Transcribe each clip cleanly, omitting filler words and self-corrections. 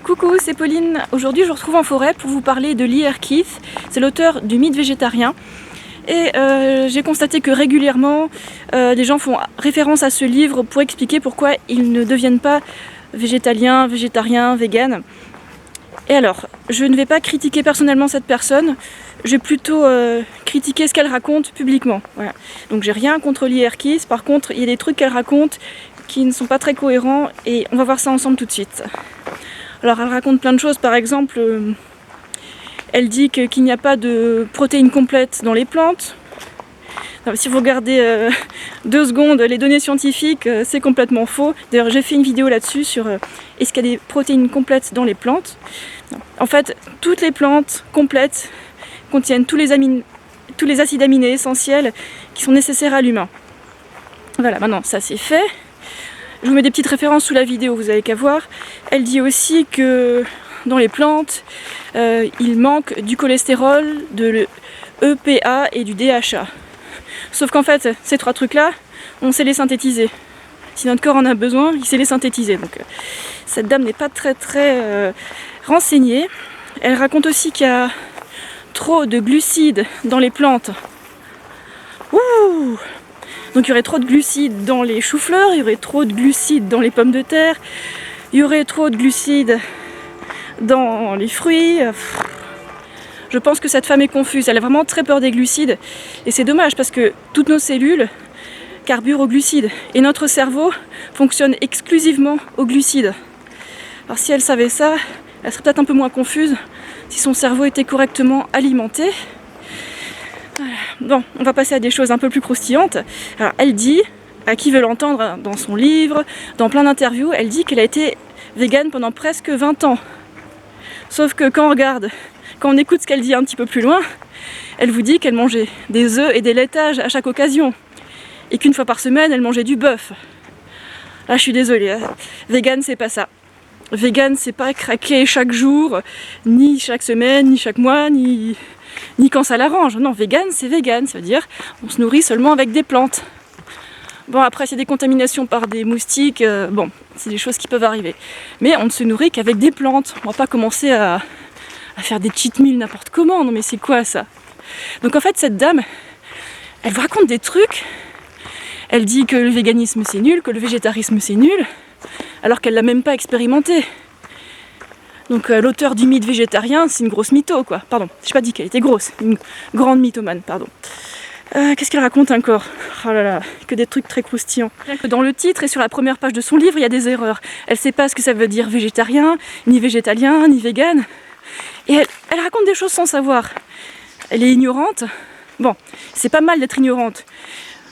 Coucou, c'est Pauline. Aujourd'hui, je vous retrouve en forêt pour vous parler de Lee Keith. C'est l'auteur du Mythe végétarien. Et j'ai constaté que régulièrement, des gens font référence à ce livre pour expliquer pourquoi ils ne deviennent pas végétaliens, végétariens, véganes. Et alors, je ne vais pas critiquer personnellement cette personne, je vais plutôt critiquer ce qu'elle raconte publiquement. Voilà. Donc j'ai rien contre Lee Keith, par contre, il y a des trucs qu'elle raconte qui ne sont pas très cohérents et on va voir ça ensemble tout de suite. Alors elle raconte plein de choses, par exemple, elle dit qu'il n'y a pas de protéines complètes dans les plantes. Non, si vous regardez 2 secondes les données scientifiques, c'est complètement faux. D'ailleurs j'ai fait une vidéo là-dessus sur est-ce qu'il y a des protéines complètes dans les plantes. Non. En fait, toutes les plantes complètes contiennent tous les acides aminés essentiels qui sont nécessaires à l'humain. Voilà, maintenant ça c'est fait. Je vous mets des petites références sous la vidéo, vous avez qu'à voir. Elle dit aussi que dans les plantes, il manque du cholestérol, de l'EPA et du DHA. Sauf qu'en fait, ces 3 trucs-là, on sait les synthétiser. Si notre corps en a besoin, il sait les synthétiser. Donc cette dame n'est pas très renseignée. Elle raconte aussi qu'il y a trop de glucides dans les plantes. Ouh! Donc il y aurait trop de glucides dans les choux-fleurs, il y aurait trop de glucides dans les pommes de terre, il y aurait trop de glucides dans les fruits. Je pense que cette femme est confuse, elle a vraiment très peur des glucides. Et c'est dommage parce que toutes nos cellules carburent aux glucides. Et notre cerveau fonctionne exclusivement aux glucides. Alors si elle savait ça, elle serait peut-être un peu moins confuse si son cerveau était correctement alimenté. Bon, on va passer à des choses un peu plus croustillantes. Alors, elle dit, à qui veut l'entendre dans son livre, dans plein d'interviews, elle dit qu'elle a été végane pendant presque 20 ans. Sauf que quand on écoute ce qu'elle dit un petit peu plus loin, elle vous dit qu'elle mangeait des œufs et des laitages à chaque occasion. Et qu'une fois par semaine, elle mangeait du bœuf. Là, je suis désolée, hein. Végane, c'est pas ça. Végane, c'est pas craquer chaque jour, ni chaque semaine, ni chaque mois, ni quand ça l'arrange. Non, végane, c'est végane, ça veut dire on se nourrit seulement avec des plantes. Bon, après, s'il y a des contaminations par des moustiques, bon, c'est des choses qui peuvent arriver. Mais on ne se nourrit qu'avec des plantes. On va pas commencer à faire des cheat meals n'importe comment. Non, mais c'est quoi ça? Donc en fait, cette dame, elle vous raconte des trucs. Elle dit que le véganisme c'est nul, que le végétarisme c'est nul, alors qu'elle l'a même pas expérimenté. Donc l'auteur du mythe végétarien, c'est une grosse mytho, quoi. Pardon, j'ai pas dit qu'elle était grosse, une grande mythomane, pardon. Qu'est-ce qu'elle raconte encore? Oh là là, que des trucs très croustillants. Dans le titre et sur la première page de son livre, il y a des erreurs. Elle sait pas ce que ça veut dire végétarien, ni végétalien, ni végane. Et elle raconte des choses sans savoir. Elle est ignorante. Bon, c'est pas mal d'être ignorante.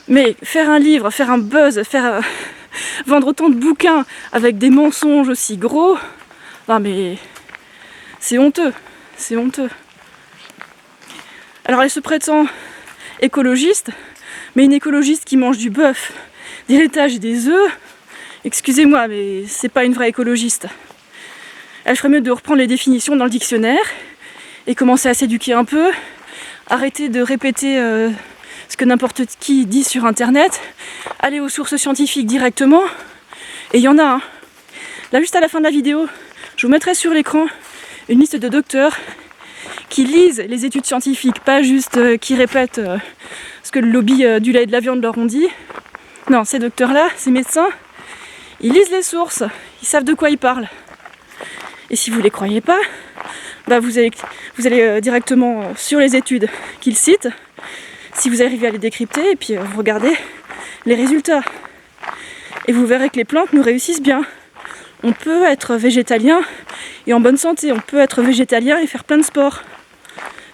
Mais faire un livre, faire un buzz, vendre autant de bouquins avec des mensonges aussi gros... Non mais c'est honteux, c'est honteux. Alors elle se prétend écologiste, mais une écologiste qui mange du bœuf, des laitages et des œufs, excusez-moi, mais c'est pas une vraie écologiste. Elle ferait mieux de reprendre les définitions dans le dictionnaire et commencer à s'éduquer un peu, arrêter de répéter ce que n'importe qui dit sur internet, aller aux sources scientifiques directement, et il y en a un. Là juste à la fin de la vidéo, je vous mettrai sur l'écran une liste de docteurs qui lisent les études scientifiques, pas juste qui répètent ce que le lobby du lait et de la viande leur ont dit. Non, ces docteurs-là, ces médecins, ils lisent les sources, ils savent de quoi ils parlent. Et si vous ne les croyez pas, bah vous allez directement sur les études qu'ils citent, si vous arrivez à les décrypter, et puis vous regardez les résultats. Et vous verrez que les plantes nous réussissent bien. On peut être végétalien et en bonne santé, on peut être végétalien et faire plein de sports.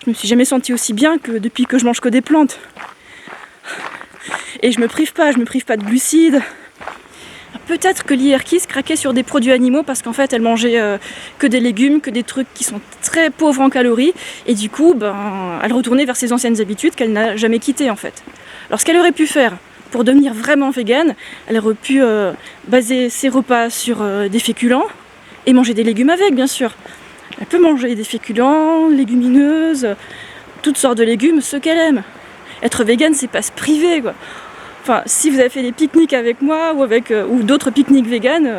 Je me suis jamais sentie aussi bien que depuis que je mange que des plantes. Et je me prive pas de glucides. Peut-être que Lee Keith craquait sur des produits animaux parce qu'en fait elle mangeait que des légumes, que des trucs qui sont très pauvres en calories et du coup elle retournait vers ses anciennes habitudes qu'elle n'a jamais quittées en fait. Alors ce qu'elle aurait pu faire pour devenir vraiment végane, elle aurait pu baser ses repas sur des féculents et manger des légumes avec, bien sûr. Elle peut manger des féculents, légumineuses, toutes sortes de légumes, ceux qu'elle aime. Être végane, c'est pas se priver, quoi. Enfin, si vous avez fait des pique-niques avec moi ou d'autres pique-niques véganes,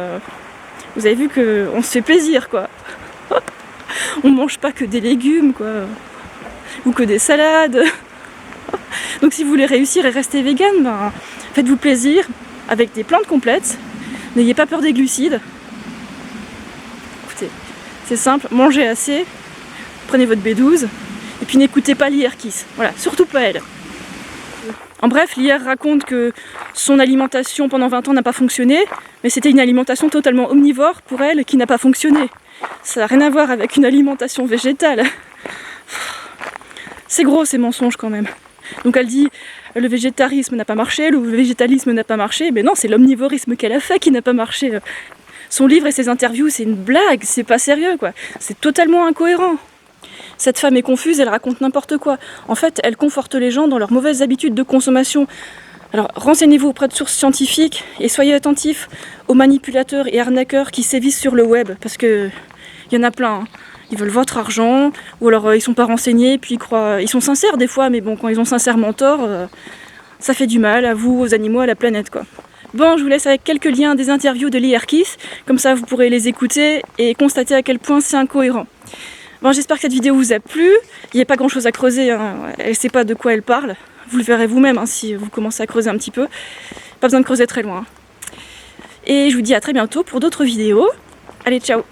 Vous avez vu qu'on se fait plaisir, quoi. On mange pas que des légumes, quoi. Ou que des salades. Donc si vous voulez réussir et rester vegan, ben, faites-vous plaisir avec des plantes complètes. N'ayez pas peur des glucides. Écoutez, c'est simple, mangez assez, prenez votre B12, et puis n'écoutez pas l'IR Kiss. Voilà, surtout pas elle. En bref, l'IR raconte que son alimentation pendant 20 ans n'a pas fonctionné, mais c'était une alimentation totalement omnivore pour elle qui n'a pas fonctionné. Ça n'a rien à voir avec une alimentation végétale. C'est gros ces mensonges quand même. Donc elle dit le végétarisme n'a pas marché, le végétalisme n'a pas marché, mais non, c'est l'omnivorisme qu'elle a fait qui n'a pas marché. Son livre et ses interviews, c'est une blague, c'est pas sérieux quoi. C'est totalement incohérent. Cette femme est confuse, elle raconte n'importe quoi. En fait, elle conforte les gens dans leurs mauvaises habitudes de consommation. Alors renseignez-vous auprès de sources scientifiques et soyez attentifs aux manipulateurs et arnaqueurs qui sévissent sur le web, parce que il y en a plein. Hein. Ils veulent votre argent, ou alors ils sont pas renseignés, puis ils sont sincères des fois, mais bon, quand ils ont sincèrement tort, ça fait du mal à vous, aux animaux, à la planète, quoi. Bon, je vous laisse avec quelques liens des interviews de l'IR Kiss, comme ça vous pourrez les écouter et constater à quel point c'est incohérent. Bon, j'espère que cette vidéo vous a plu. Il n'y a pas grand chose à creuser, hein. Elle ne sait pas de quoi elle parle. Vous le verrez vous-même hein, si vous commencez à creuser un petit peu. Pas besoin de creuser très loin. Et je vous dis à très bientôt pour d'autres vidéos. Allez, ciao!